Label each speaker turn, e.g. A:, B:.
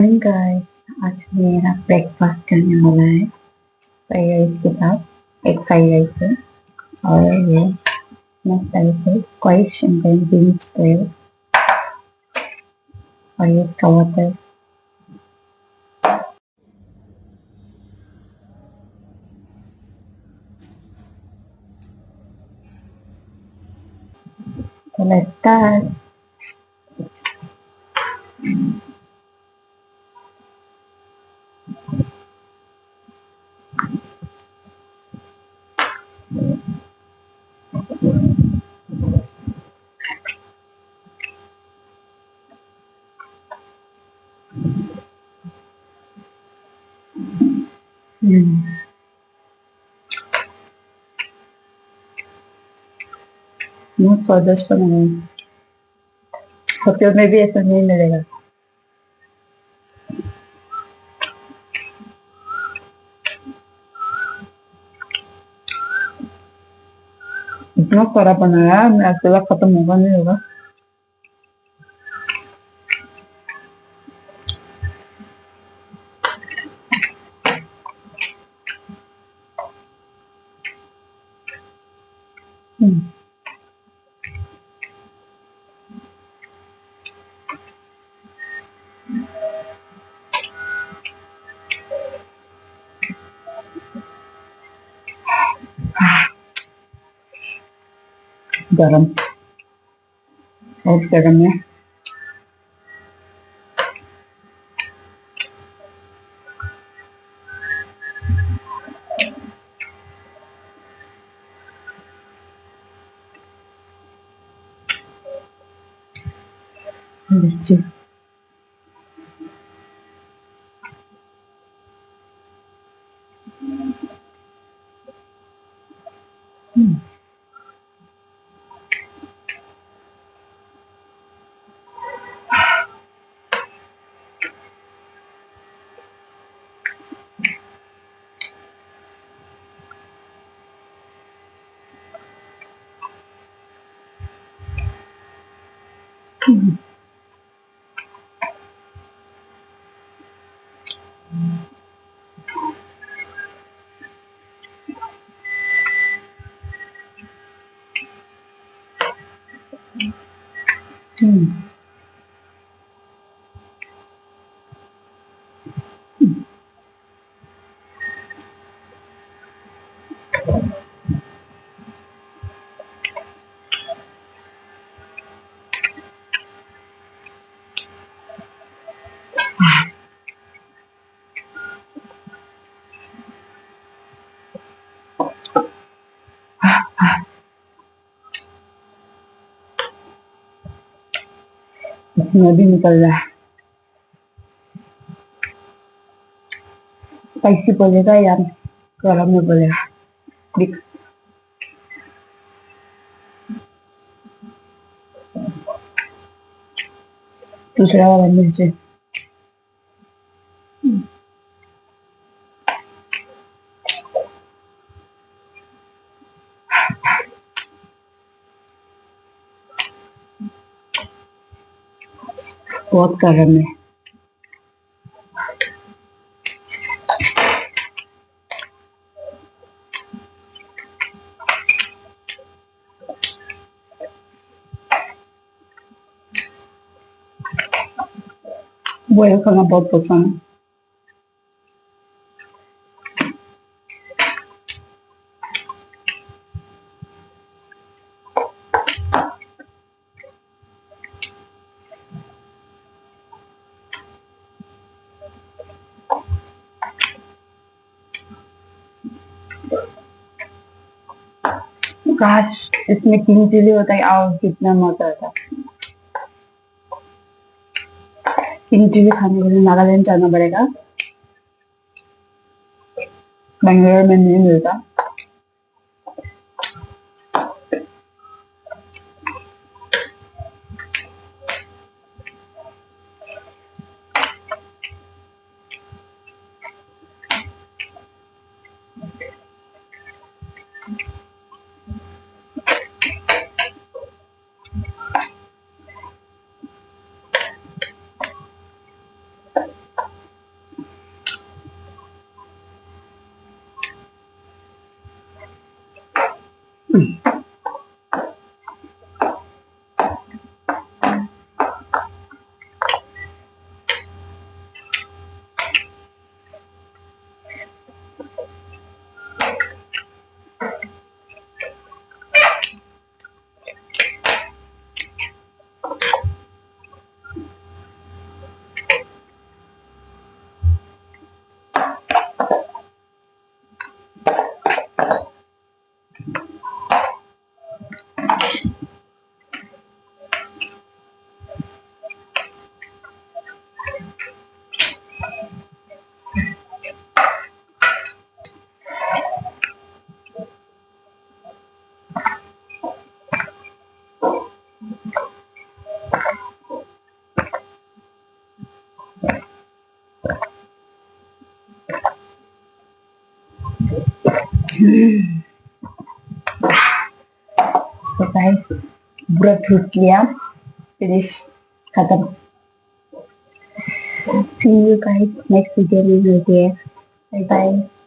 A: Guys, आज मेरा breakfast करने वाला है फ्राइड राइस के साथ एक फ्राइड राइस है और ये मस्त तरह से squash and then beans square और ये इसका वाटर। तो लेट्स स्टार्ट। बहुत स्वादिष्ट बना है। होटल में भी ऐसा नहीं मिलेगा। इतना सारा बनाया, मैं अकेला खत्म होगा नहीं होगा। गरम, बहुत गरम है। मिर्ची इसमें भी निकल रहा है। स्पाइसी बोलेगा या गरम में बोलेगा? दूसरा वाला मिर्ची बहुत गरम है। बॉयल खाना बहुत पसंद है। काश इसमें किंग चिली होता है और कितना मजा आता। किंग चिली खाने के लिए नागालैंड जाना पड़ेगा, बेंगलोर में नहीं मिलता। तो गाइस पूरा धुट लिया, फिनिश, खत्म। See you guys next video में मिलते हैं। Bye bye.